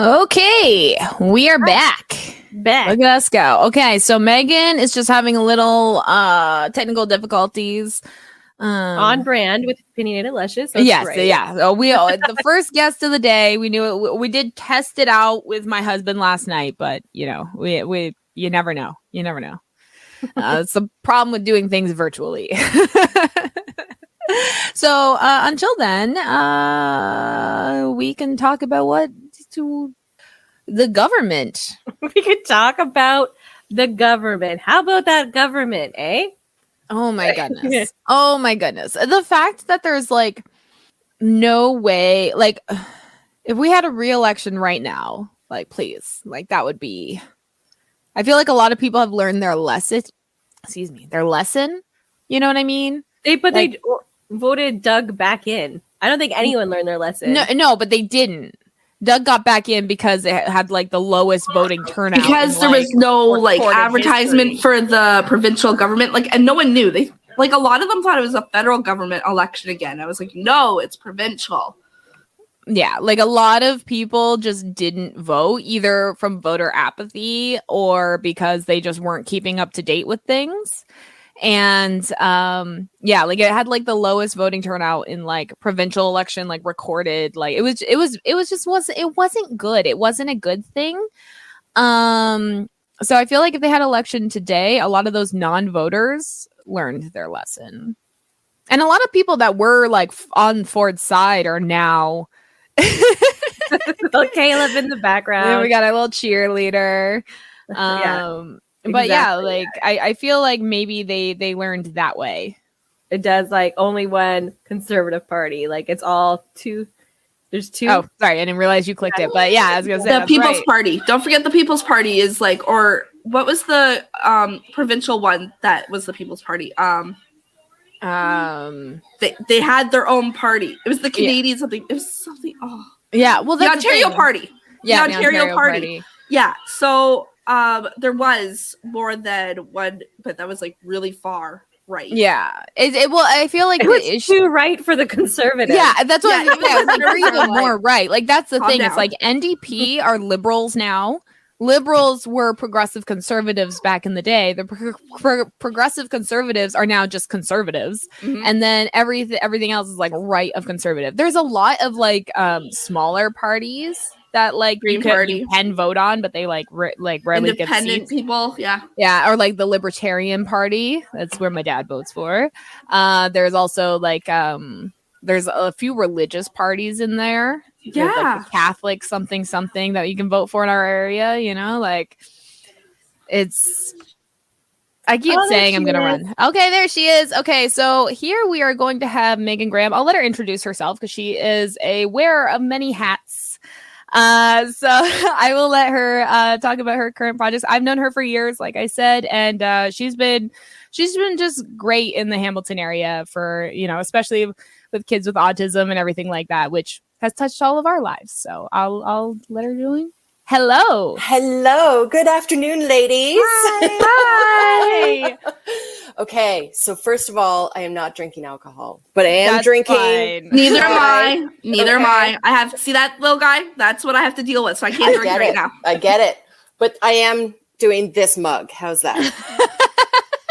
Okay, we are back. Look at us go. Okay, so Megan is just having a little technical difficulties. On brand with opinionated lushes. So yes, great. yeah. So we the first guest of the day. We knew it. We did test it out with my husband last night, but you know, we you never know. You never know. It's the problem with doing things virtually. So until then, we can talk about what to the government. We could talk about the government. How about that government, eh? Oh my goodness. Oh my goodness. The fact that there's like no way, like if we had a re-election right now, like please, like that would be, I feel like a lot of people have learned their lesson. Their lesson. You know what I mean? They voted Doug back in. I don't think anyone learned their lesson. No, but they didn't. Doug got back in because it had like the lowest voting turnout. Because there was no like advertisement for the provincial government, like, and no one knew. They like a lot of them thought it was a federal government election again. I was like, no, it's provincial. Yeah, like a lot of people just didn't vote either from voter apathy or because they just weren't keeping up to date with things. And yeah, like it had like the lowest voting turnout in like provincial election, like recorded. Like it wasn't good. It wasn't a good thing. So I feel like if they had election today, a lot of those non-voters learned their lesson. And a lot of people that were like on Ford's side are now Little Caleb in the background. Yeah, we got a little cheerleader. But yeah, like I feel like maybe they learned that way. It does like only one conservative party. Like it's all two. There's two. Oh, sorry, I didn't realize you clicked it. But yeah, I was gonna say the People's Party. Don't forget the People's Party is like, or what was the provincial one that was the People's Party? They had their own party. It was the Canadian something. It was something. Oh yeah, well the Ontario Party. Yeah, the Ontario Party. Yeah, so there was more than one, but that was like really far right. Yeah, well, I feel like it was too right for the conservatives. Yeah, that's what I was like. They're even more right. Like that's the thing. Down. It's like NDP are liberals now. Liberals were progressive conservatives back in the day. The progressive conservatives are now just conservatives, and then everything else is like right of conservative. There's a lot of like smaller parties that like you can vote on, but they like rarely get seats. Independent people, yeah, or like the Libertarian Party. That's where my dad votes for. There's also like there's a few religious parties in there. Yeah, like the Catholic something that you can vote for in our area. You know, like it's. I keep saying I'm going to run. Okay, there she is. Okay, so here we are going to have Meghan Graham. I'll let her introduce herself because she is a wearer of many hats. So I will let her talk about her current projects. I've known her for years, like I said, and she's been just great in the Hamilton area for, you know, especially with kids with autism and everything like that, which has touched all of our lives. So I'll let her join. Hello. Good afternoon, ladies. Hi. Okay, so first of all, I am not drinking alcohol, but I am drinking. Fine. Neither am I. Neither am I. I have see that little guy. That's what I have to deal with. So I can't drink right now. I get it, but I am doing this mug. How's that?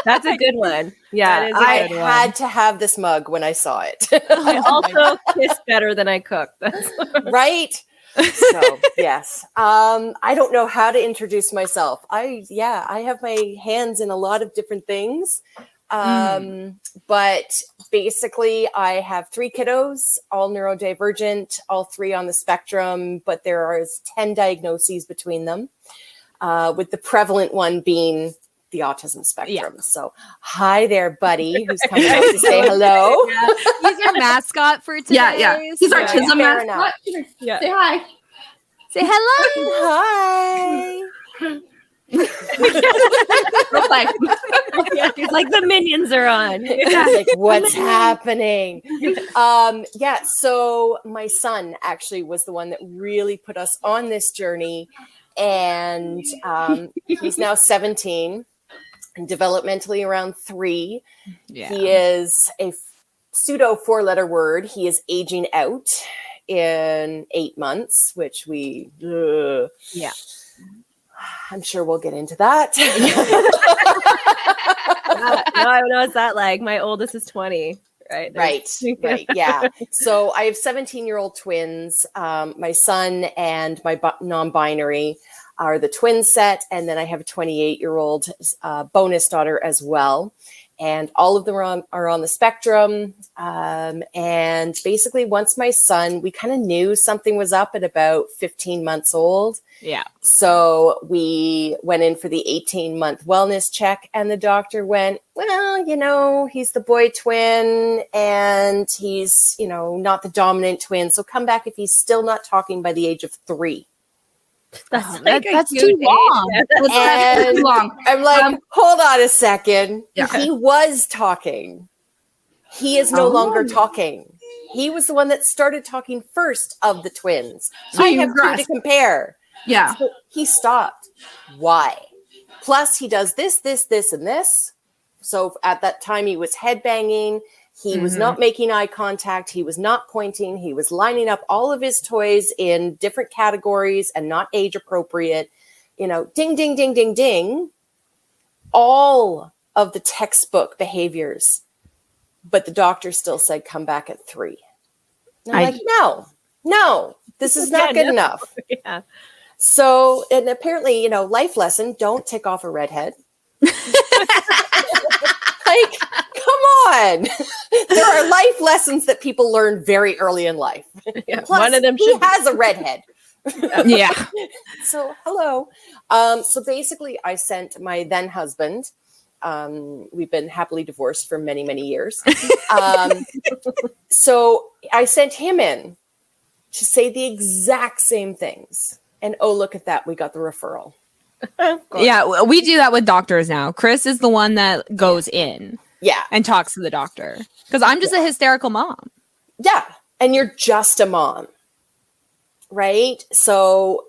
That's a good one. Yeah, I had to have this mug when I saw it. I also kiss better than I cook. Right. So yes, I don't know how to introduce myself. I have my hands in a lot of different things, but basically I have 3 kiddos, all neurodivergent, all 3 on the spectrum, but there are 10 diagnoses between them, with the prevalent one being the autism spectrum. Yeah. So hi there, buddy, who's coming out to say hello. Yeah. He's your mascot for today. Yeah. He's our autism mascot. Yeah. Say hi. Say hello. Hi. It's like the minions are on. Like, what's happening? So my son actually was the one that really put us on this journey. And he's now 17 and developmentally around 3. Yeah. He is a pseudo 4-letter word. He is aging out. in 8 months, which Yeah. I'm sure we'll get into that. No, I know it's that like my oldest is 20, right? Right. Yeah. So I have 17-year-old twins. My son and my non-binary are the twin set. And then I have a 28-year-old bonus daughter as well. And all of them are on the spectrum. And basically, once my son, we kind of knew something was up at about 15 months old. Yeah. So we went in for the 18-month wellness check, and the doctor went, well, he's the boy twin and he's, not the dominant twin. So come back if he's still not talking by the age of 3. That's that's too long. That's too long. I'm like, hold on a second. Yeah. He was talking. He is no longer talking. He was the one that started talking first of the twins. So I you have 2 to regressed. compare. Yeah. So he stopped. Why? Plus, he does this, and this. So at that time, he was headbanging. He was not making eye contact. He was not pointing. He was lining up all of his toys in different categories and not age appropriate. Ding, ding, ding, ding, ding. All of the textbook behaviors. But the doctor still said, come back at 3. And I'm like, no, this is not good enough. Yeah. So, and apparently, life lesson, don't tick off a redhead. Like, come on. There are life lessons that people learn very early in life. Yeah. Plus, One of them he has a redhead. Yeah. So, hello. So basically, I sent my then husband. We've been happily divorced for many, many years. So I sent him in to say the exact same things. And oh, look at that. We got the referral. Yeah, we do that with doctors now. Chris is the one that goes in Yeah. and talks to the doctor because I'm just a hysterical mom. Yeah. And you're just a mom. Right. So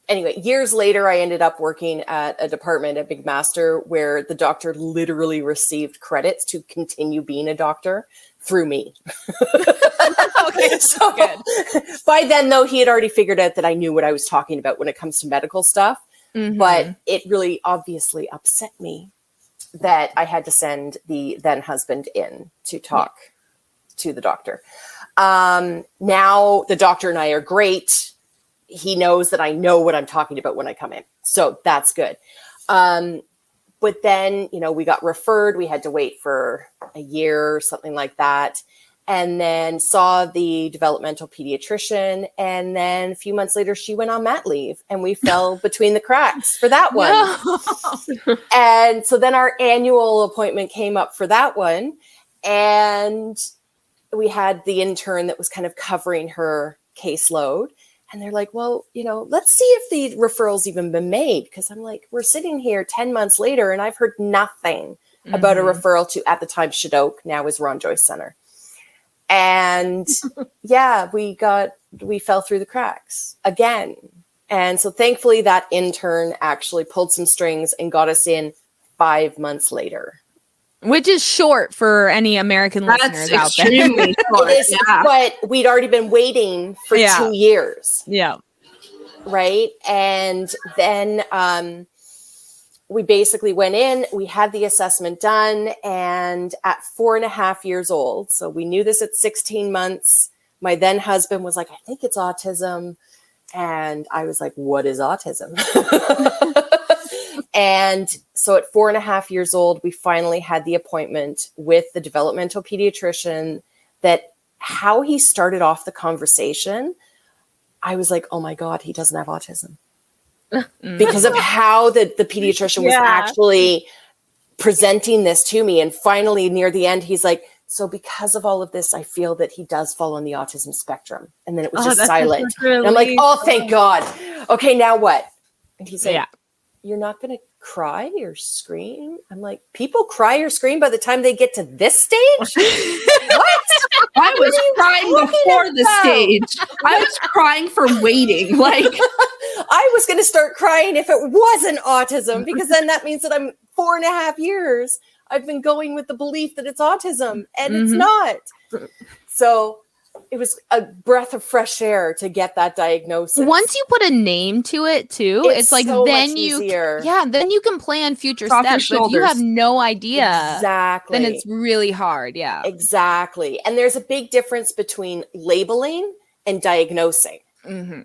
anyway, years later, I ended up working at a department at Big Master where the doctor literally received credits to continue being a doctor through me. Okay, so good. By then, though, he had already figured out that I knew what I was talking about when it comes to medical stuff. But it really obviously upset me that I had to send the then husband in to talk to the doctor. Now the doctor and I are great. He knows that I know what I'm talking about when I come in. So that's good. But then, we got referred. We had to wait for a year or something like that. And then saw the developmental pediatrician. And then a few months later, she went on mat leave and we fell between the cracks for that one. No. And so then our annual appointment came up for that one. And we had the intern that was kind of covering her caseload. And they're like, well, let's see if the referral's even been made. Because I'm like, we're sitting here 10 months later and I've heard nothing about a referral to, at the time, Shadoke, now is Ron Joyce Center. And we fell through the cracks again. And so thankfully that intern actually pulled some strings and got us in 5 months later. Which is short for any American listeners out there. Extremely short. It is, but we'd already been waiting for 2 years. Yeah. Right. And then we basically went in, we had the assessment done, and at 4.5 years old, so we knew this at 16 months, my then husband was like, I think it's autism. And I was like, what is autism? And so at 4.5 years old, we finally had the appointment with the developmental pediatrician that how he started off the conversation, I was like, oh my God, he doesn't have autism. Because of how the pediatrician was actually presenting this to me. And finally, near the end, he's like, so because of all of this, I feel that he does fall on the autism spectrum. And then it was just silent. And I'm like, oh, thank God. Okay, now what? And he's like, you're not going to cry or scream? I'm like, people cry or scream by the time they get to this stage? What? I was crying before the stage. I was crying for waiting. Like, I was going to start crying if it wasn't autism, because then that means that I'm 4.5 years. I've been going with the belief that it's autism, and it's not. So it was a breath of fresh air to get that diagnosis. Once you put a name to it too, it's like so then much you easier. then you can plan future It's off your steps. But if you have shoulders. no idea, Exactly. then it's really hard. Yeah. Exactly. And there's a big difference between labeling and diagnosing,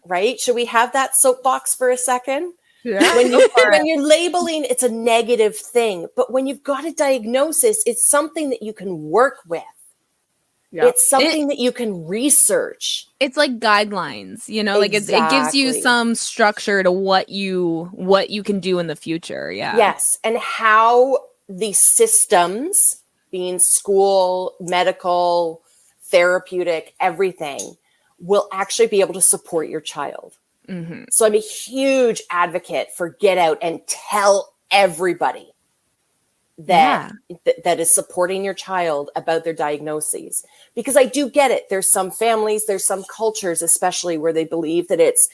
right? Should we have that soapbox for a second? Yeah. When you're labeling, it's a negative thing. But when you've got a diagnosis, it's something that you can work with. Yeah. It's something that you can research. It's like guidelines, you know, like it gives you Exactly. some structure to what you can do in the future. Yeah. Yes. And how the systems, being school, medical, therapeutic, everything, will actually be able to support your child. So I'm a huge advocate for get out and tell everybody that that is supporting your child about their diagnoses. Because I do get it. There's some families, there's some cultures, especially where they believe that it's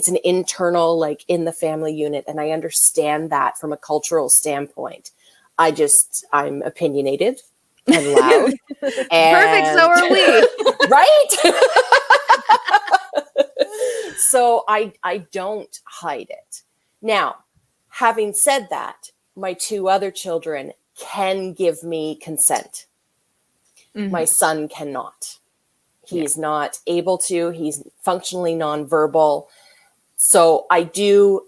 an internal, like in the family unit. And I understand that from a cultural standpoint. I'm opinionated and loud. Perfect. So are we. Right? So I don't hide it. Now, having said that, my two other children can give me consent. My son cannot. He's not able to. He's functionally nonverbal. So I do,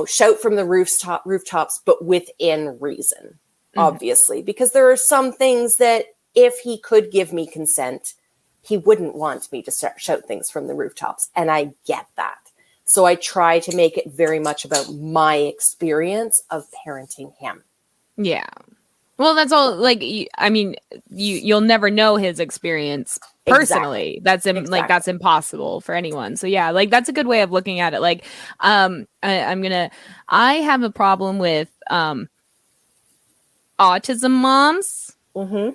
shout from the rooftops, but within reason, obviously, because there are some things that if he could give me consent, he wouldn't want me to shout things from the rooftops. And I get that. So I try to make it very much about my experience of parenting him. Yeah. Well, that's all. Like, you'll never know his experience personally. Exactly. That's impossible for anyone. So yeah, like that's a good way of looking at it. Like, I have a problem with autism moms who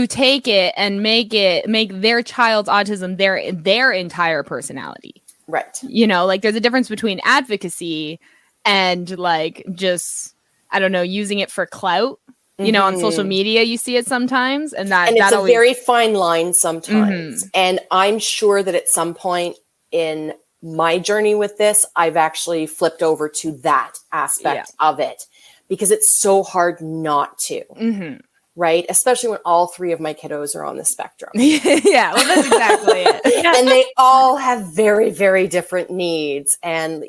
take it and make their child's autism their entire personality. Right. Like there's a difference between advocacy and like just, I don't know, using it for clout. On social media, you see it sometimes. And it's a very fine line sometimes. And I'm sure that at some point in my journey with this, I've actually flipped over to that aspect of it because it's so hard not to. Right? Especially when all three of my kiddos are on the spectrum. Yeah, well, that's exactly it. And they all have very, very different needs. And,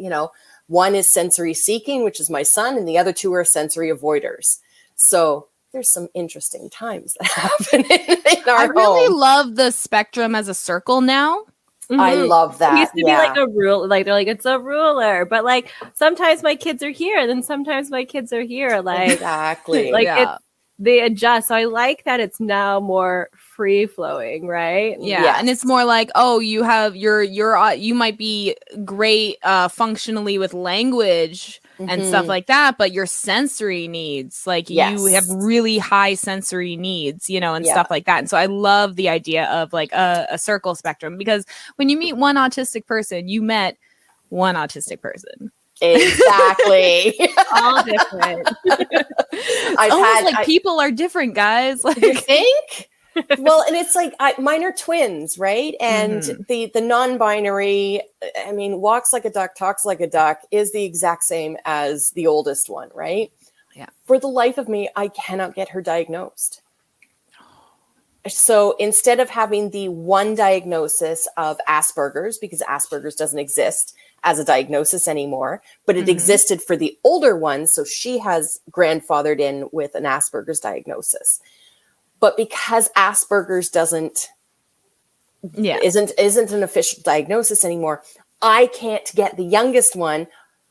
one is sensory seeking, which is my son, and the other two are sensory avoiders. So there's some interesting times that happen in our I really home. love the spectrum as a circle now. I love that. It used to be like a rule, like they're like, it's a ruler. But like sometimes my kids are here, and then sometimes my kids are here. Like exactly. Like they adjust. So I like that it's now more free flowing, right? Yeah. Yes. And it's more like, oh, you have you might be great functionally with language and stuff like that, but your sensory needs, like you have really high sensory needs, and stuff like that. And so I love the idea of like a circle spectrum, because when you meet one autistic person, you met one autistic person. Exactly. All different. People are different, guys. Like, you think? Well, and it's like mine are twins, right? And the non-binary, walks like a duck, talks like a duck, is the exact same as the oldest one, right? Yeah. For the life of me, I cannot get her diagnosed. So instead of having the one diagnosis of Asperger's, because Asperger's doesn't exist as a diagnosis anymore, but it existed for the older one. So she has grandfathered in with an Asperger's diagnosis. But because Asperger's isn't an official diagnosis anymore, I can't get the youngest one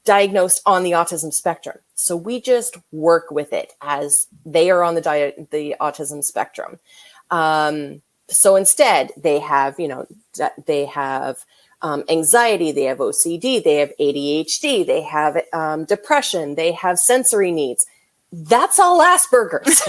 diagnosed on the autism spectrum. So we just work with it as they are on the autism spectrum. So instead, they have, anxiety, they have OCD, they have ADHD, they have depression, they have sensory needs. That's all Asperger's.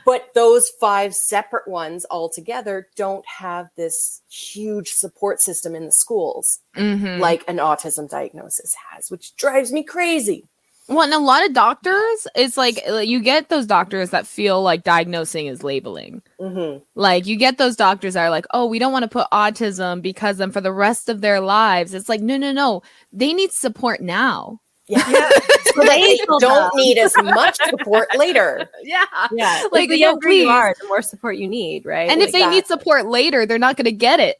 But those 5 separate ones altogether don't have this huge support system in the schools like an autism diagnosis has, which drives me crazy. Well, and a lot of doctors, it's like you get those doctors that feel like diagnosing is labeling. Mm-hmm. Like you get those doctors that are like, oh, we don't want to put autism because then for the rest of their lives, it's like, no. They need support now. Yeah. So that they don't need as much support later. Yeah. Like the younger you are, the more support you need, right? And if they need support later, they're not going to get it.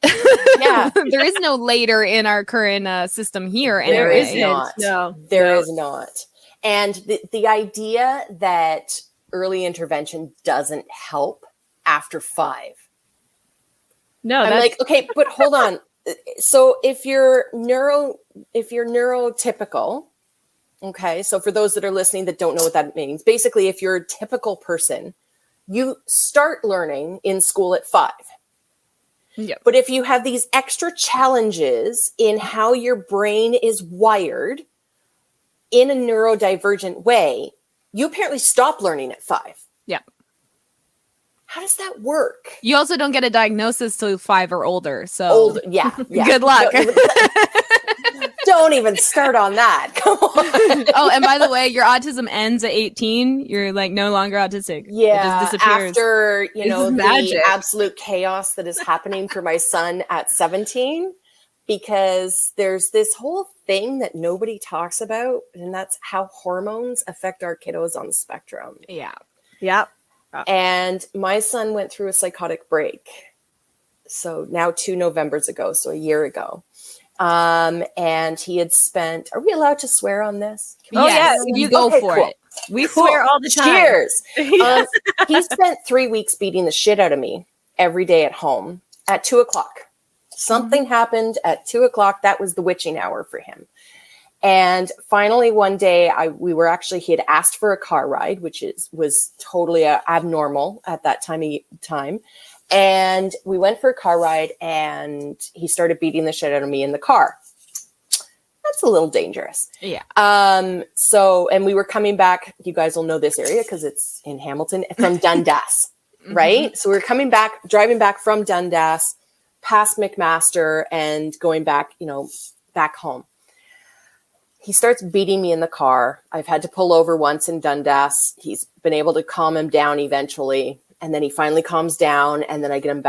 Yeah. There is no later in our current system here. There anyway. is not. No. There is not. And the idea that early intervention doesn't help after 5. No, I'm like, okay, but hold on. So if you're neurotypical, okay, so for those that are listening that don't know what that means, basically, if you're a typical person, you start learning in school at 5. Yep. But if you have these extra challenges in how your brain is wired in a neurodivergent way, you apparently stop learning at 5. Yeah. How does that work? You also don't get a diagnosis till 5 or older. So Yeah. Good luck. Don't even start on that. Come on. Oh, and by the way, your autism ends at 18. You're like no longer autistic. Yeah. It just disappears. After, This the is magic. absolute chaos that is happening for my son at 17, because there's this whole thing that nobody talks about, and that's how hormones affect our kiddos on the spectrum. Yeah. Yep. And my son went through a psychotic break. So now 2 Novembers ago, so a year ago. And he had spent, are we allowed to swear on this? Oh, Yes, yeah. you go Okay, for cool. it. We swear all the time. Cheers. Yes. He spent 3 weeks beating the shit out of me every day at home at 2:00. Something happened at 2:00. That was the witching hour for him. And finally, one day, he had asked for a car ride, which was totally abnormal at that time. And we went for a car ride, and he started beating the shit out of me in the car. That's a little dangerous. Yeah. And we were coming back. You guys will know this area because it's in Hamilton, from Dundas, right? So we were driving back from Dundas, past McMaster, and going back, back home. He starts beating me in the car. I've had to pull over once in Dundas. He's been able to calm him down eventually. And then he finally calms down. And then I get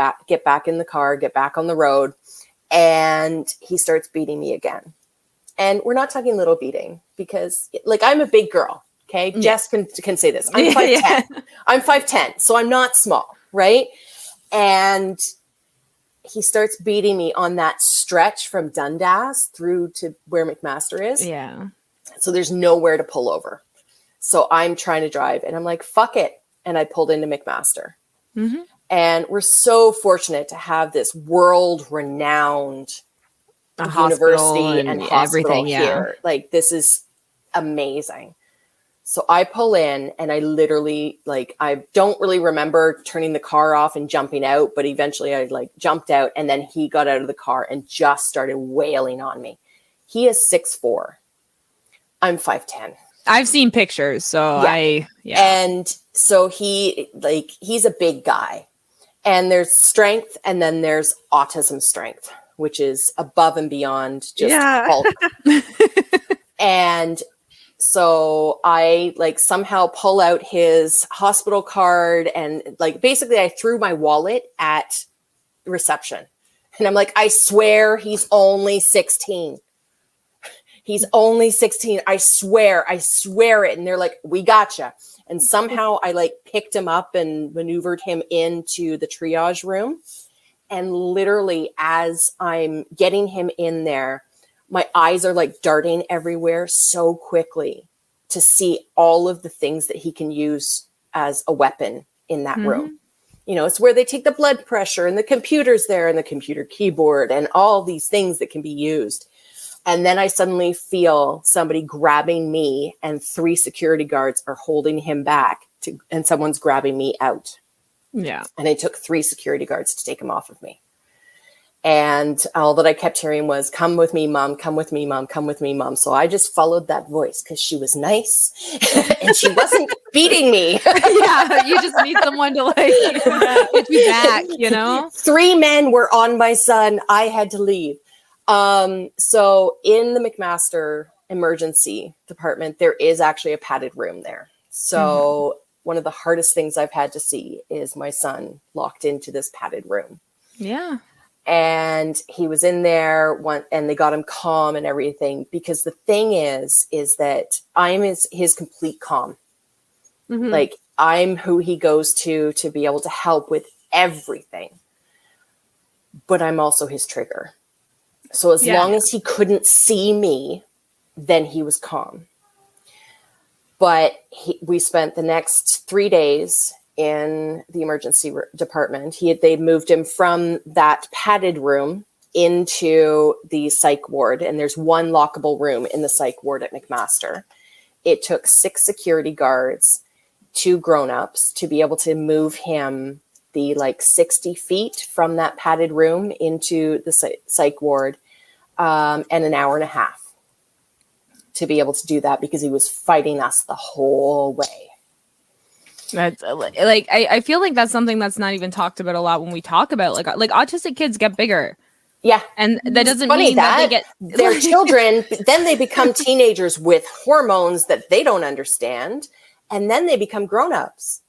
back in the car, get back on the road. And he starts beating me again. And we're not talking little beating because I'm a big girl. Okay. Yeah. Jess can say this. I'm 5'10". Yeah. I'm 5'10". So I'm not small. Right. And he starts beating me on that stretch from Dundas through to where McMaster is. Yeah. So there's nowhere to pull over. So I'm trying to drive and I'm like, fuck it. And I pulled into McMaster. Mm-hmm. And we're so fortunate to have this world-renowned university and hospital here. Like, this is amazing. So I pull in and I literally, I don't really remember turning the car off and jumping out, but eventually I jumped out, and then he got out of the car and just started wailing on me. He is 6'4". I'm 5'10". I've seen pictures, so yeah. And so he's a big guy, and there's strength, and then there's autism strength, which is above and beyond just Hulk. And so I somehow pull out his hospital card, and basically I threw my wallet at reception, and I'm like, I swear he's only 16. He's only 16. I swear it. And they're like, we gotcha. And somehow I picked him up and maneuvered him into the triage room. And literally as I'm getting him in there, my eyes are darting everywhere so quickly to see all of the things that he can use as a weapon in that room. It's where they take the blood pressure, and the computer's there, and the computer keyboard, and all these things that can be used. And then I suddenly feel somebody grabbing me, and 3 security guards are holding him back, and someone's grabbing me out. Yeah. And it took 3 security guards to take him off of me. And all that I kept hearing was, come with me, Mom, come with me, Mom, come with me, Mom. So I just followed that voice because she was nice and she wasn't beating me. Yeah, you just need someone to get you back, 3 men were on my son. I had to leave. So in the McMaster emergency department, there is actually a padded room there. So one of the hardest things I've had to see is my son locked into this padded room. Yeah. And he was in there and they got him calm and everything, because the thing is that I'm his complete calm. Mhm. Like, I'm who he goes to be able to help with everything, but I'm also his trigger. So as long as he couldn't see me, then he was calm. But we spent the next 3 days in the emergency department. They moved him from that padded room into the psych ward. And there's one lockable room in the psych ward at McMaster. It took 6 security guards, 2 grown-ups, to be able to move him the 60 feet from that padded room into the psych ward, and an hour and a half to be able to do that, because he was fighting us the whole way. That's I feel like that's something that's not even talked about a lot when we talk about like autistic kids get bigger. Yeah. And that doesn't mean that they get their children, then they become teenagers with hormones that they don't understand, and then they become grown-ups.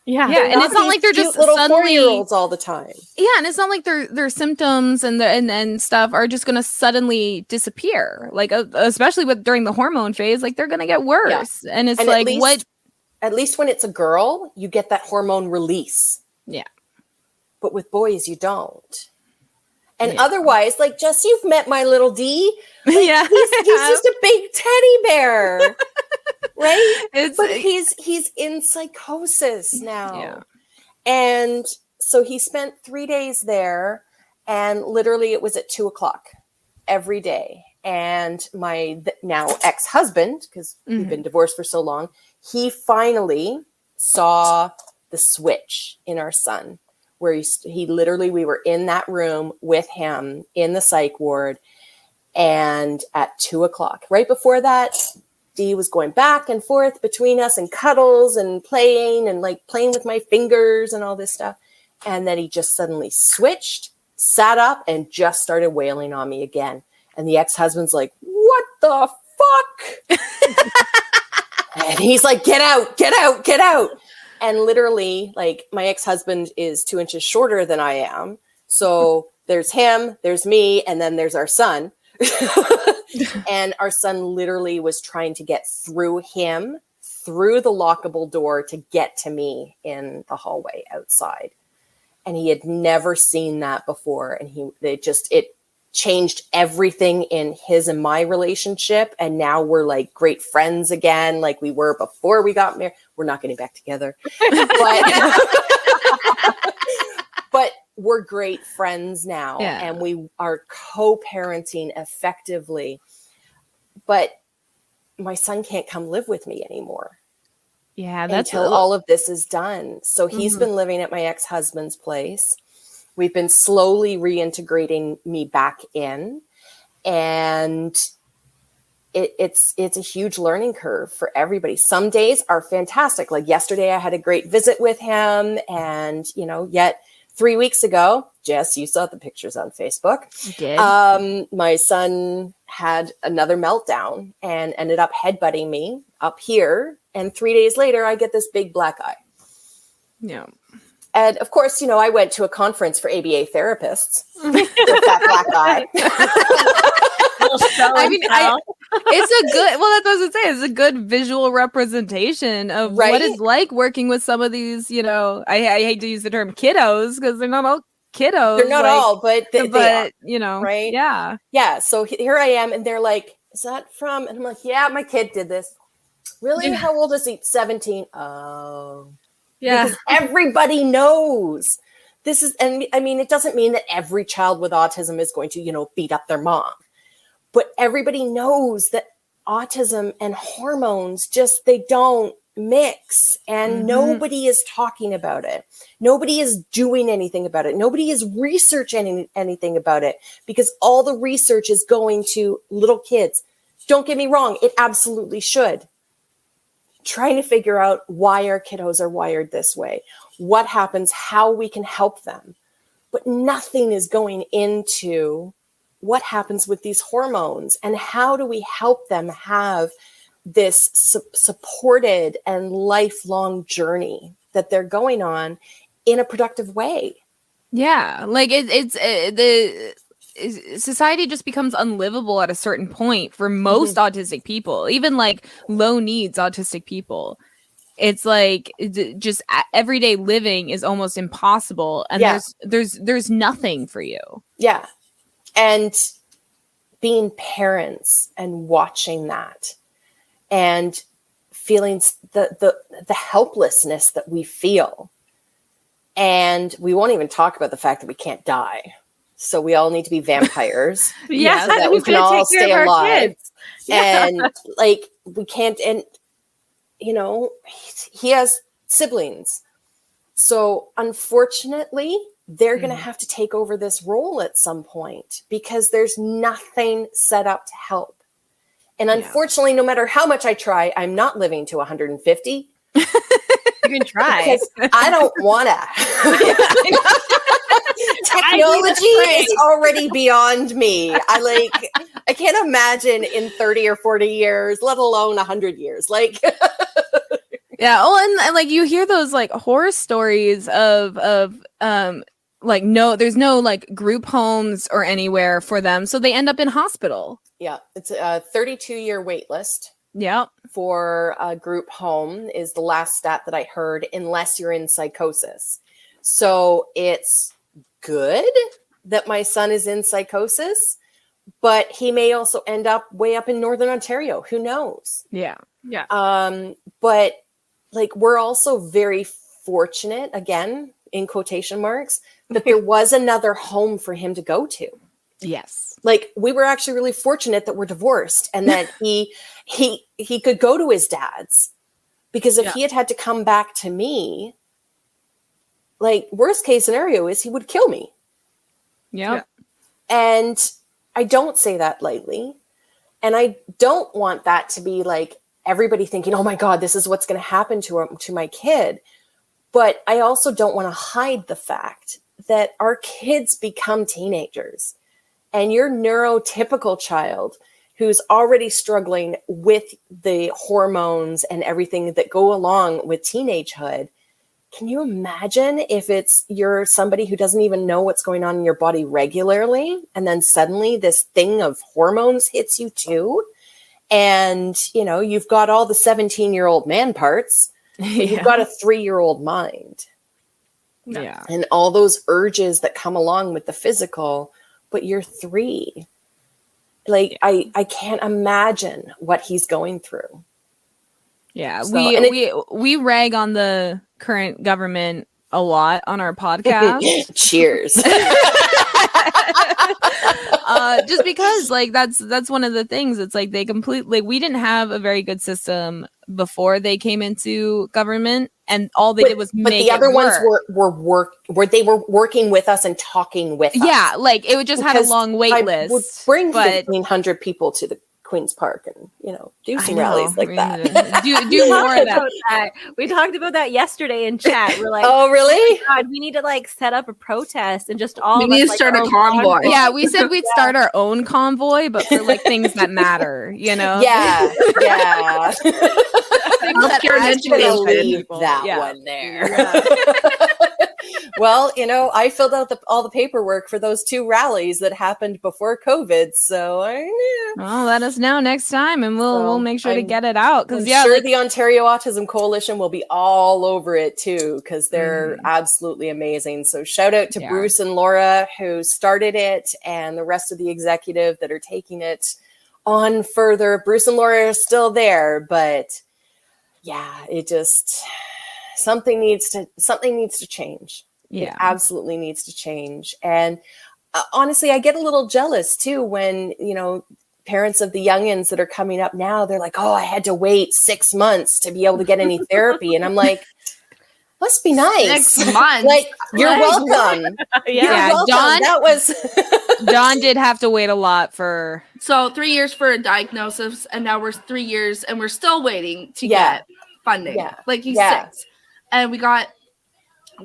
Yeah. And it's not like they're just little suddenly 4-year-olds all the time. Yeah, and it's not like their symptoms and stuff are just going to suddenly disappear. Like especially during the hormone phase, like they're going to get worse. And it's at least when it's a girl, you get that hormone release. Yeah. But with boys, you don't. And otherwise, like, Jess, you've met my little D. Like, he's just a big teddy bear. Right? But he's in psychosis now. Yeah. And so he spent 3 days there, and literally it was at 2:00 every day. And my now ex-husband, because we've been divorced for so long, he finally saw the switch in our son, where he literally, we were in that room with him in the psych ward, and at 2:00, right before that, Dee was going back and forth between us and cuddles and playing with my fingers and all this stuff. And then he just suddenly switched, sat up, and just started wailing on me again. And the ex-husband's like, "What the fuck?" And he's like, "Get out, get out, get out." And literally, like, my ex-husband is 2 inches shorter than I am. So there's him, there's me, and then there's our son. And our son literally was trying to get through him, through the lockable door, to get to me in the hallway outside. And he had never seen that before. And it changed everything in his and my relationship. And now we're like great friends again, like we were before we got married. We're not getting back together, but we're great friends now. Yeah. And we are co-parenting effectively. But my son can't come live with me anymore. Yeah, until all of this is done. So he's been living at my ex-husband's place. We've been slowly reintegrating me back in, and it's a huge learning curve for everybody. Some days are fantastic. Like yesterday, I had a great visit with him, and yet 3 weeks ago, Jess, you saw the pictures on Facebook. I did. My son had another meltdown and ended up headbutting me up here. And 3 days later, I get this big black eye. Yeah. And of course, I went to a conference for ABA therapists with that black eye. I mean, it's a good, well, that's what I was going to say. It's a good visual representation of what it's like working with some of these, I hate to use the term kiddos, because they're not all kiddos. They're not all, but they are, right? Yeah. Yeah. So here I am, and they're like, "Is that from?" And I'm like, "Yeah, my kid did this." Really? Yeah. How old is he? 17. Oh. Yeah. Because everybody knows this is, and I mean, it doesn't mean that every child with autism is going to, beat up their mom, but everybody knows that autism and hormones they don't mix, and nobody is talking about it. Nobody is doing anything about it. Nobody is researching anything about it, because all the research is going to little kids. Don't get me wrong. It absolutely should. Trying to figure out why our kiddos are wired this way, what happens, how we can help them. But nothing is going into what happens with these hormones and how do we help them have this supported and lifelong journey that they're going on in a productive way. Yeah, like society just becomes unlivable at a certain point for most autistic people, even like low needs autistic people. It's like just everyday living is almost impossible, and there's nothing for you. Yeah, and being parents and watching that and feeling the helplessness that we feel. And we won't even talk about the fact that we can't die. So we all need to be vampires. Yeah, so that we can all stay alive. And like we can't, and you know, he has siblings. So unfortunately, they're going to have to take over this role at some point because there's nothing set up to help. And unfortunately, no matter how much I try, I'm not living to 150. You can try. Because I don't want to. Technology is already beyond me. I can't imagine in 30 or 40 years, let alone 100 years. Like, yeah. Oh, and like you hear those like horror stories of like there's no like group homes or anywhere for them, so they end up in hospital. Yeah, it's a 32-year wait list. Yeah. For a group home is the last stat that I heard, unless you're in psychosis. So it's good that my son is in psychosis, but he may also end up way up in Northern Ontario. Who knows? Yeah. Yeah. But like, we're also very fortunate, again, in quotation marks, that there was another home for him to go to. Yes. Like, we were actually really fortunate that we're divorced and that he could go to his dad's, because if he had to come back to me, like, worst case scenario is he would kill me. Yeah. And I don't say that lightly. And I don't want that to be like everybody thinking, oh my God, this is what's going to happen to my kid. But I also don't want to hide the fact that our kids become teenagers. And your neurotypical child who's already struggling with the hormones and everything that go along with teenagehood, can you imagine if you're somebody who doesn't even know what's going on in your body regularly, and then suddenly this thing of hormones hits you too? And, you know, you've got all the 17-year-old man parts, but you've got a 3-year-old mind. Yeah. And all those urges that come along with the physical, but you're 3. Like, I can't imagine what he's going through. Yeah, So, we rag on the current government a lot on our podcast. Cheers. Just because, like, that's one of the things. It's like we didn't have a very good system before they came into government, and all they did was make it work. But the other ones were they were working with us and talking with us. Yeah, like it would just have a long wait list. Would bring 1,500 people to the Queen's Park and, you know, do some rallies like that. do more of that. We talked about that yesterday in chat. We're like, oh really? Oh God, we need to like set up a protest and just all. We need to start a convoy. Yeah, we said we'd start our own convoy, but for like things that matter, you know. Yeah. I'm gonna leave that one there. Yeah. Well, you know, I filled out all the paperwork for those 2 rallies that happened before COVID, so well, let us know next time, and we'll make sure to get it out. Because sure, the Ontario Autism Coalition will be all over it too, because they're absolutely amazing. So shout out to Bruce and Laura who started it, and the rest of the executive that are taking it on further. Bruce and Laura are still there, but yeah, it just something needs to change. Yeah, it absolutely needs to change. And honestly, I get a little jealous too when, you know, parents of the youngins that are coming up now, they're like, oh, I had to wait 6 months to be able to get any therapy. And I'm like, must be nice. 6 months. Like, you're welcome. You're welcome. John did have to wait a lot for. So 3 years for a diagnosis, and now we're 3 years and we're still waiting to get funding. Yeah. Like, he's 6. And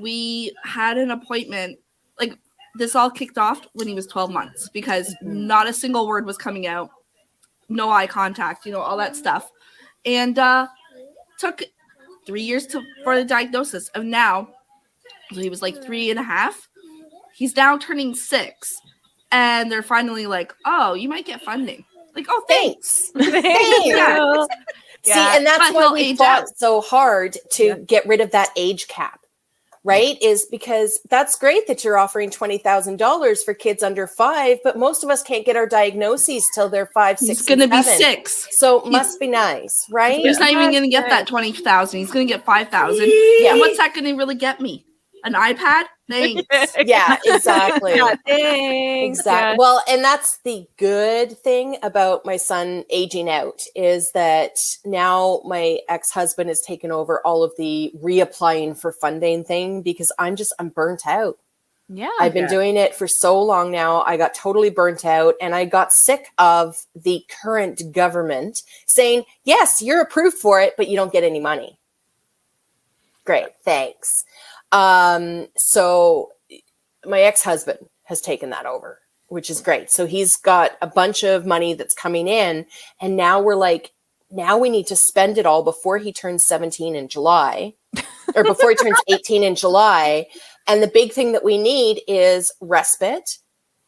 we had an appointment. Like, this all kicked off when he was 12 months because not a single word was coming out, no eye contact, all that stuff. And took 3 years for the diagnosis. And now, so he was like 3.5. He's now turning 6. And they're finally like, oh, you might get funding. Like, oh, thanks. Thanks. Yeah. See, and that's why we fought so hard to get rid of that age cap, right? Is because that's great that you're offering $20,000 for kids under 5, but most of us can't get our diagnoses till they're 5, 6, He's going to be 6. So must be nice, right? He's not even going to get that 20,000. He's going to get 5,000. Yeah. And what's that going to really get me? An iPad? Thanks. Yeah, exactly. Yeah, thanks. Exactly. Yeah. Well, and that's the good thing about my son aging out is that now my ex-husband has taken over all of the reapplying for funding thing because I'm burnt out. Yeah. I've been doing it for so long now. I got totally burnt out and I got sick of the current government saying, yes, you're approved for it, but you don't get any money. Great. Thanks. So my ex-husband has taken that over, which is great. So he's got a bunch of money that's coming in and now we're like, now we need to spend it all before he turns 17 in July or before he turns 18 in July. And the big thing that we need is respite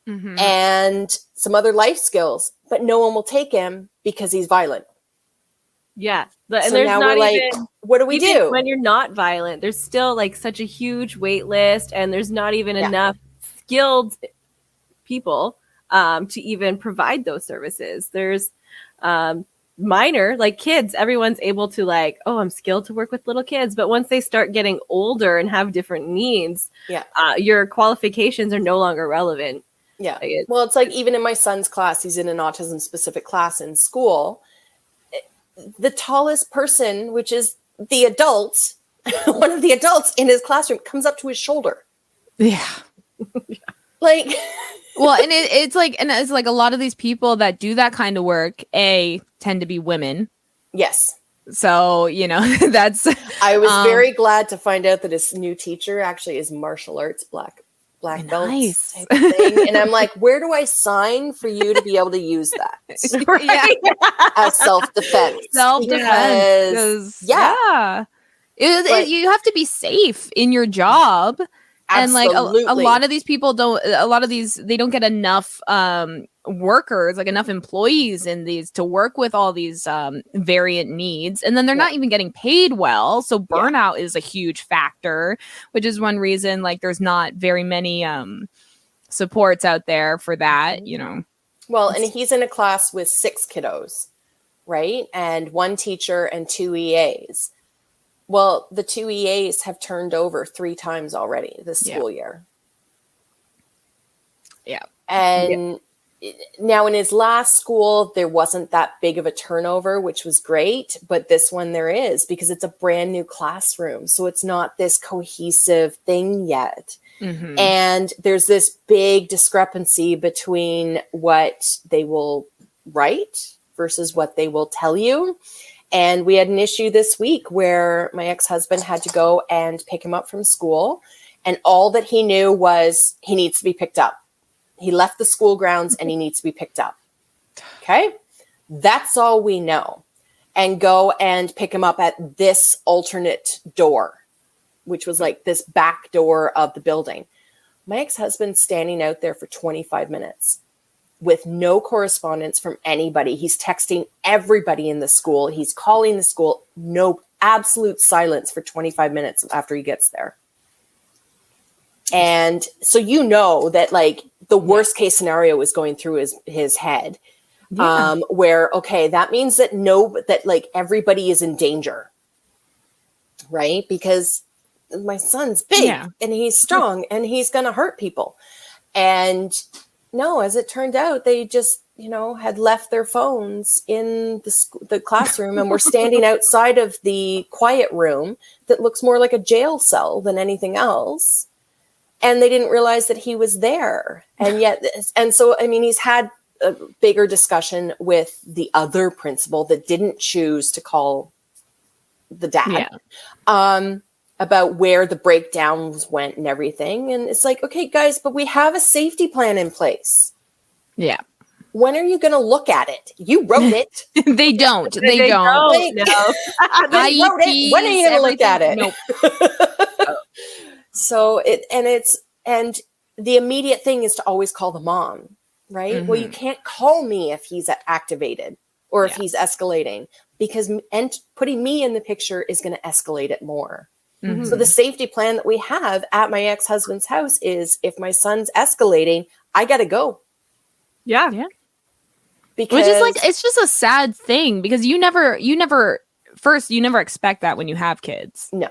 and some other life skills, but no one will take him because he's violent. Yeah. So and there's now not we're like, even, what do we do? when you're not violent? There's still like such a huge wait list and there's not even enough skilled people to even provide those services. There's minor, like kids, everyone's able to like, oh, I'm skilled to work with little kids. But once they start getting older and have different needs, your qualifications are no longer relevant. Yeah. Well, it's like even in my son's class, he's in an autism specific class in school. The tallest person, which is the adult, one of the adults in his classroom, comes up to his shoulder. Yeah. Like, well, and it's like a lot of these people that do that kind of work, tend to be women. Yes. So, that's. I was very glad to find out that his new teacher actually is martial arts, black belt type of thing. And I'm like, where do I sign for you to be able to use that? As self-defense. Self-defense. Yeah. You have to be safe in your job. Absolutely. And like a lot of these people they don't get enough workers, like enough employees in these to work with all these variant needs. And then they're not even getting paid well. So burnout is a huge factor, which is one reason like there's not very many supports out there for that, Well, and he's in a class with 6 kiddos, right? And 1 teacher and 2 EAs. Well, the 2 EAs have turned over 3 times already this school year. Yeah. And now in his last school, there wasn't that big of a turnover, which was great. But this one there is because it's a brand new classroom. So it's not this cohesive thing yet. Mm-hmm. And there's this big discrepancy between what they will write versus what they will tell you. And we had an issue this week where my ex-husband had to go and pick him up from school. And all that he knew was he needs to be picked up. He left the school grounds and he needs to be picked up. Okay. That's all we know. And go and pick him up at this alternate door, which was like this back door of the building. My ex-husband's standing out there for 25 minutes. With no correspondence from anybody. He's texting everybody in the school. He's calling the school. No, absolute silence for 25 minutes after he gets there. And so that like the worst case scenario is going through his head. Where, okay, that means that like everybody is in danger. Right? Because my son's big and he's strong and he's going to hurt people. And no, as it turned out, they just, had left their phones in the classroom and were standing outside of the quiet room that looks more like a jail cell than anything else. And they didn't realize that he was there. And so, he's had a bigger discussion with the other principal that didn't choose to call the dad. about where the breakdowns went and everything. And it's like, okay, guys, but we have a safety plan in place. Yeah. When are you going to look at it? You wrote it. They don't. They don't. No. They wrote it. When are you going to look at it? Nope. So and the immediate thing is to always call the mom, right? Mm-hmm. Well, you can't call me if he's activated or if he's escalating, because putting me in the picture is going to escalate it more. Mm-hmm. So the safety plan that we have at my ex-husband's house is, if my son's escalating, I got to go. Yeah. Because Which is like, it's just a sad thing, because you never expect that when you have kids. No.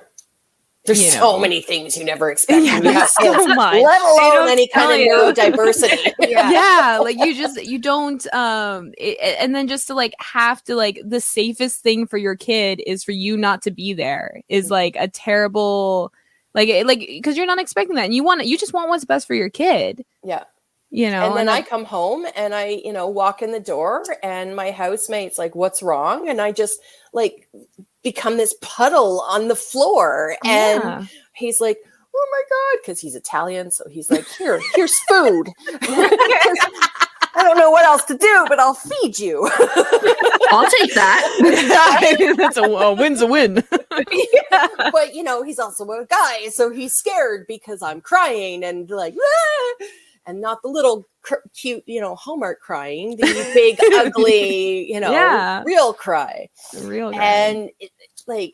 There's You so know. many things you never expect when you there's have so kids, much. let alone any kind of tell you. neurodiversity. Yeah, like you don't and then just to like have to, like, the safest thing for your kid is for you not to be there, is like a terrible, like because you're not expecting that, and you just want what's best for your kid. Yeah. You know, And then I come home and I, walk in the door and my housemate's like, what's wrong? And I just like become this puddle on the floor. And he's like, oh my God, because he's Italian. So he's like, here's food. I don't know what else to do, but I'll feed you. I'll take that. That's a win's a win. But, he's also a guy. So he's scared because I'm crying and like, ah! And not the little cute, Hallmark crying, the big, ugly, real cry. Real cry. And I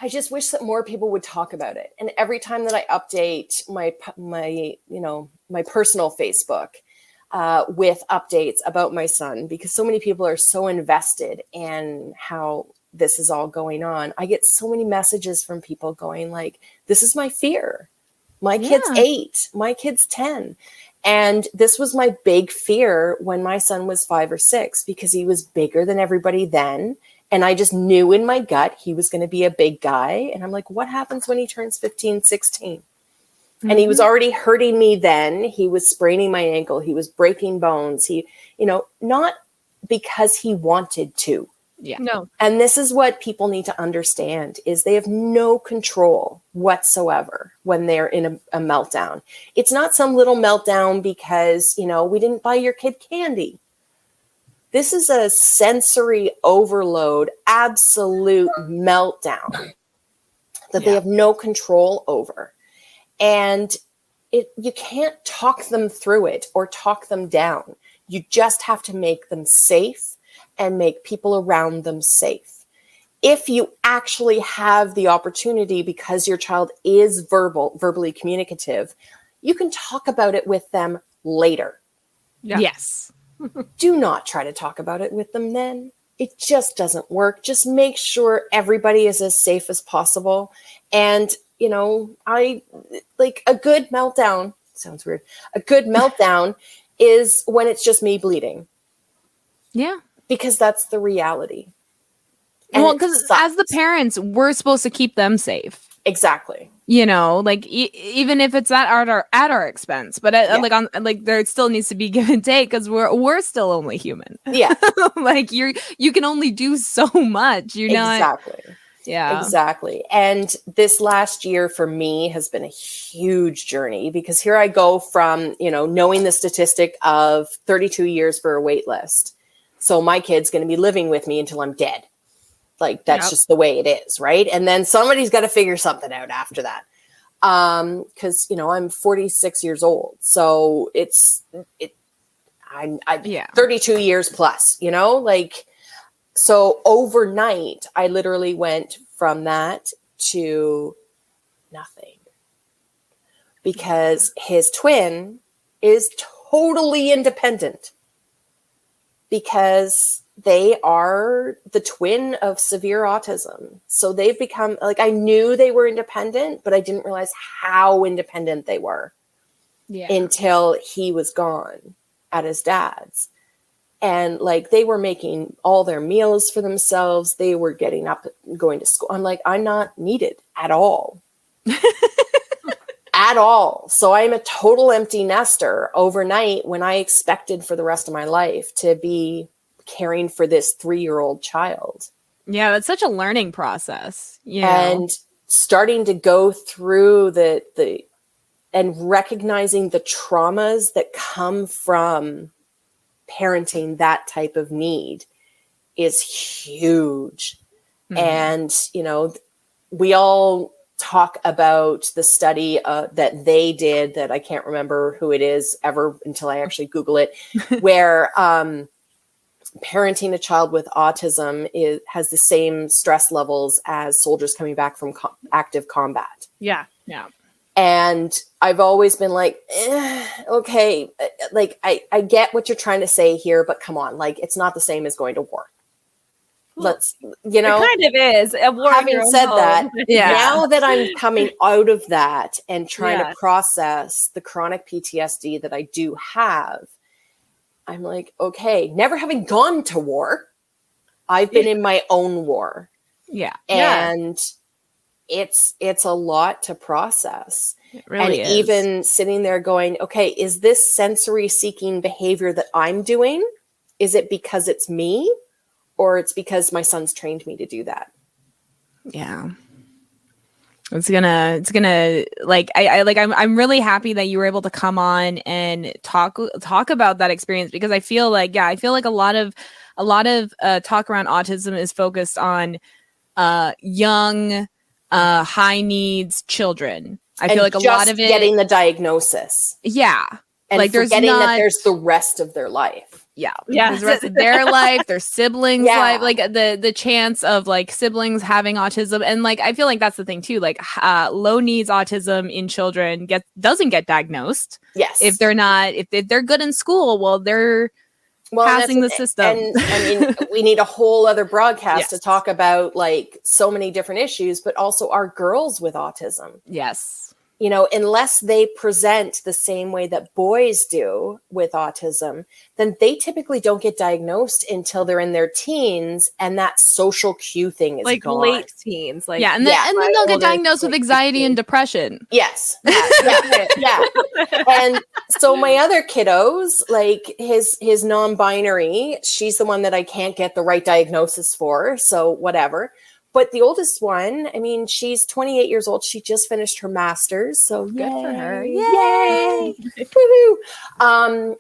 just wish that more people would talk about it. And every time that I update my personal Facebook with updates about my son, because so many people are so invested in how this is all going on, I get so many messages from people going like, this is my fear. My kid's 8, my kid's 10. And this was my big fear when my son was 5 or 6, because he was bigger than everybody then. And I just knew in my gut he was going to be a big guy. And I'm like, what happens when he turns 15, 16? Mm-hmm. And he was already hurting me then. He was spraining my ankle. He was breaking bones. He, not because he wanted to. Yeah. No. And this is what people need to understand, is they have no control whatsoever when they're in a meltdown. It's not some little meltdown because, we didn't buy your kid candy. This is a sensory overload, absolute meltdown that they have no control over. And you can't talk them through it or talk them down. You just have to make them safe and make people around them safe. If you actually have the opportunity, because your child is verbally communicative, you can talk about it with them later. Yeah. Yes. Do not try to talk about it with them then. It just doesn't work. Just make sure everybody is as safe as possible. And, I like a good meltdown. Sounds weird. A good meltdown is when it's just me bleeding. Yeah. Because that's the reality. And well, because as the parents, we're supposed to keep them safe. Exactly. Like even if it's at our expense, but there still needs to be give and take, because we're still only human. Yeah. Like you can only do so much. Exactly. Yeah. Exactly. And this last year for me has been a huge journey, because here I go from, knowing the statistic of 32 years for a wait list. So my kid's going to be living with me until I'm dead. Like, that's just the way it is, right? And then somebody's got to figure something out after that. Because, I'm 46 years old. So I'm 32 years plus, so overnight, I literally went from that to nothing. Because his twin is totally independent. Because they are the twin of severe autism. So they've become, like, I knew they were independent, but I didn't realize how independent they were until he was gone at his dad's. And like, they were making all their meals for themselves. They were getting up, going to school. I'm like, I'm not needed at all. At all. So I'm a total empty nester overnight, when I expected for the rest of my life to be caring for this 3-year-old child. Yeah, that's such a learning process. And starting to go through the and recognizing the traumas that come from parenting that type of need is huge. Mm-hmm. And, we all talk about the study that they did that I can't remember who it is ever until I actually Google it, where parenting a child with autism has the same stress levels as soldiers coming back from active combat. Yeah. And I've always been like, okay, like I get what you're trying to say here, but come on, like it's not the same as going to war. Let's, it kind of is. Having said that, now that I'm coming out of that and trying to process the chronic PTSD that I do have, I'm like, okay, never having gone to war, I've been in my own war. Yeah. And it's a lot to process. It really is. Even sitting there going, okay, is this sensory seeking behavior that I'm doing? Is it because it's me? Or it's because my son's trained me to do that. Yeah. It's gonna like I'm really happy that you were able to come on and talk about that experience, because I feel like a lot of talk around autism is focused on young high needs children. I feel like a lot of it getting the diagnosis. Yeah. And like forgetting that there's the rest of their life. Yeah. There's the rest of their life, their siblings' life, like the chance of like siblings having autism. And like I feel like that's the thing too. Like low needs autism in children doesn't get diagnosed. Yes. If they're good in school, well, they're passing the system. And I mean, we need a whole other broadcast to talk about like so many different issues, but also our girls with autism. Yes. Unless they present the same way that boys do with autism, then they typically don't get diagnosed until they're in their teens, and that social cue thing is like gone. Late teens. Like and then they'll get diagnosed with anxiety and depression. Yes. Yeah. And so my other kiddos, like his non-binary, she's the one that I can't get the right diagnosis for, so whatever. But the oldest one, I mean, she's 28 years old. She just finished her master's. So good for her. Yay. Woo-hoo.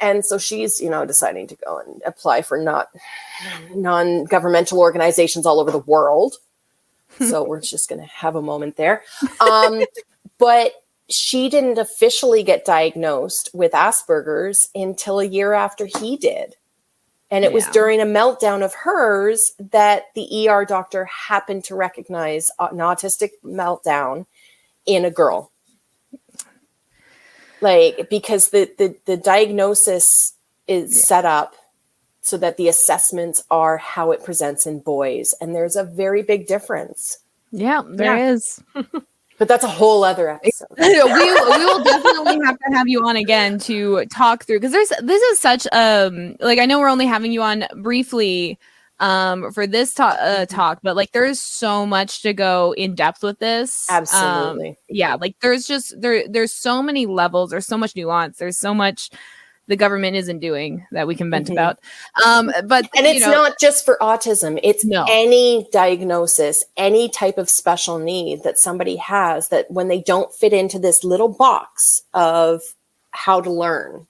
And so she's, deciding to go and apply for non-governmental organizations all over the world. So we're just going to have a moment there. But she didn't officially get diagnosed with Asperger's until a year after he did. And it was during a meltdown of hers that the ER doctor happened to recognize an autistic meltdown in a girl. Like, because the diagnosis is set up so that the assessments are how it presents in boys. And there's a very big difference. Yeah, there is. But that's a whole other episode. we will definitely have to have you on again to talk through, because this is such like, I know we're only having you on briefly for this talk, but like there's so much to go in depth with this. Absolutely. Like there's so many levels, there's so much nuance, there's so much the government isn't doing that we can vent about. But it's not just for autism. It's any diagnosis, any type of special need that somebody has, that when they don't fit into this little box of how to learn.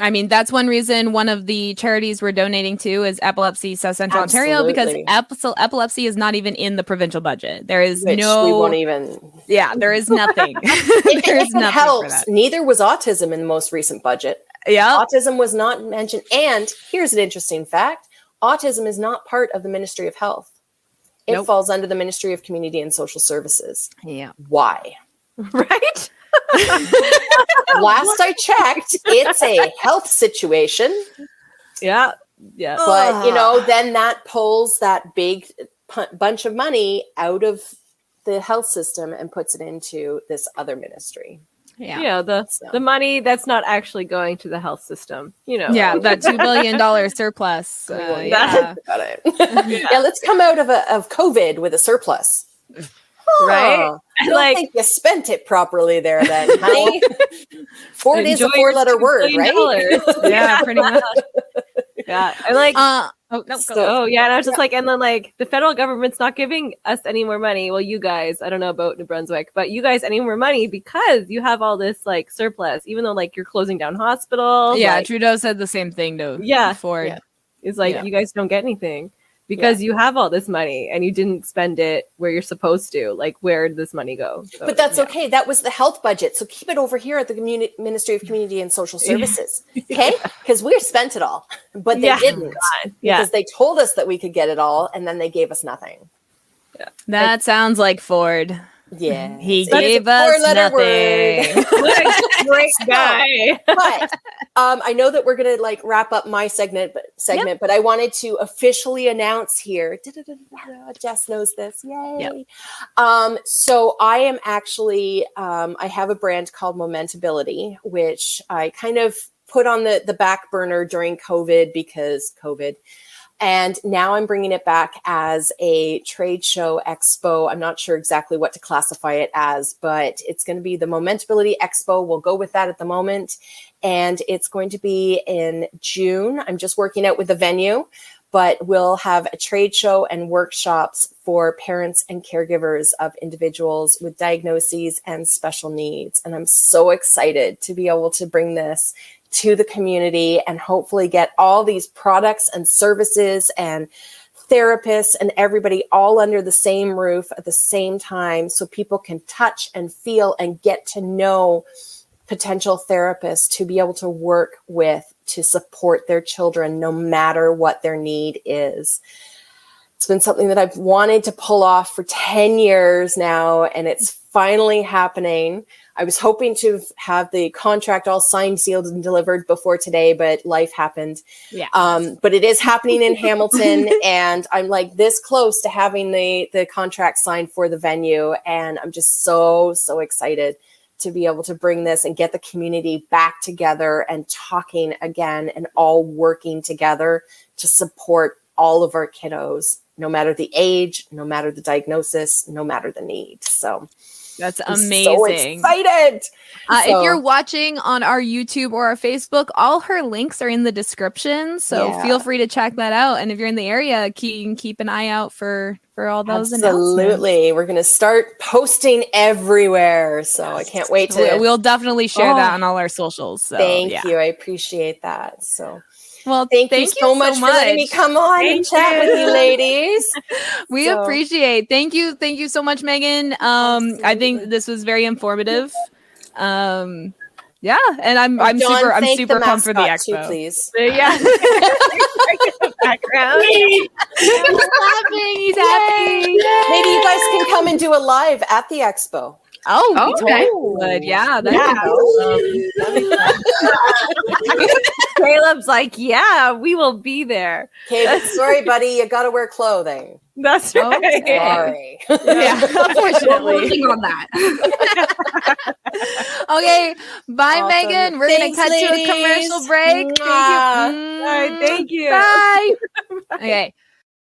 I mean, that's one reason one of the charities we're donating to is Epilepsy South Central Ontario, because epilepsy is not even in the provincial budget. There is we won't even. Yeah, there is nothing. There's nothing helps. For that. Neither was autism in the most recent budget. Yeah. Autism was not mentioned. And here's an interesting fact. Autism is not part of the Ministry of Health. It falls under the Ministry of Community and Social Services. Yeah. Why? Right? Last I checked, it's a health situation. Yeah. But, then that pulls that big bunch of money out of the health system and puts it into this other ministry. Yeah. The money that's not actually going to the health system, Yeah, that $2 billion surplus. Got it. Let's come out of COVID with a surplus. Right? I don't think you spent it properly there then, honey. Ford is a four-letter word, right? Yeah, pretty much. Yeah. I like Oh no. So- Oh yeah, and I was just like, and then like the federal government's not giving us any more money. Well, you guys, I don't know about New Brunswick, but you guys any more money because you have all this like surplus, even though like you're closing down hospitals. Yeah, like, Trudeau said the same thing to Ford. Yeah. it's like Yeah. you guys don't get anything because you have all this money and you didn't spend it where you're supposed to. Like, where did this money go? So, But that's okay. That was the health budget. So keep it over here at the Ministry of Community and Social Services. Okay? Because we spent it all, but they didn't. Yeah. Because they told us that we could get it all and then they gave us nothing. That sounds like Ford. Yeah. He So it's a gave us four-letter nothing. What a great guy. But I know that we're going to like wrap up my segment, but I wanted to officially announce here. Jess knows this. Yay. So I am actually, I have a brand called MomentAbility, which I kind of put on the back burner during COVID because COVID. And now I'm bringing it back as a trade show expo. I'm not sure exactly what to classify it as, but it's going to be the MomentAbility Expo. We'll go with that at the moment. And it's going to be in June. I'm just working out with the venue, but we'll have a trade show and workshops for parents and caregivers of individuals with diagnoses and special needs. And I'm so excited to be able to bring this to the community and hopefully get all these products and services and therapists and everybody all under the same roof at the same time so people can touch and feel and get to know potential therapists to be able to work with to support their children no matter what their need is. It's been something that I've wanted to pull off for 10 years now, and it's finally happening. I was hoping to have the contract all signed, sealed, and delivered before today, but life happened. Yeah. But it is happening in Hamilton, and I'm like this close to having the contract signed for the venue, and I'm just so excited to be able to bring this and get the community back together and talking again and all working together to support all of our kiddos, no matter the age, no matter the diagnosis, no matter the need. So that's I'm amazing. so excited. If you're watching on our YouTube or our Facebook, all her links are in the description. So feel free to check that out. And if you're in the area, keep an eye out for all those announcements. Absolutely. We're going to start posting everywhere. So I can't wait to. We'll definitely share that on all our socials. So, thank you. I appreciate that. So. Well, thank you so much for letting me come on and chat with you ladies. We appreciate. Thank you so much, Megan. I think this was very informative. Yeah, and I'm super pumped for the expo. Too, please. Yeah. Background. He's happy. Maybe you guys can come and do a live at the expo. Oh, okay. Good. Yeah, that's Caleb's like, yeah, we will be there. Okay, but sorry, buddy, you got to wear clothing. That's right. Sorry. Yeah, unfortunately. Working on that. Okay, bye, Awesome. Megan. We're Thanks, gonna cut ladies. to a commercial break. Mwah. Thank you. All right, thank you. Bye. Okay.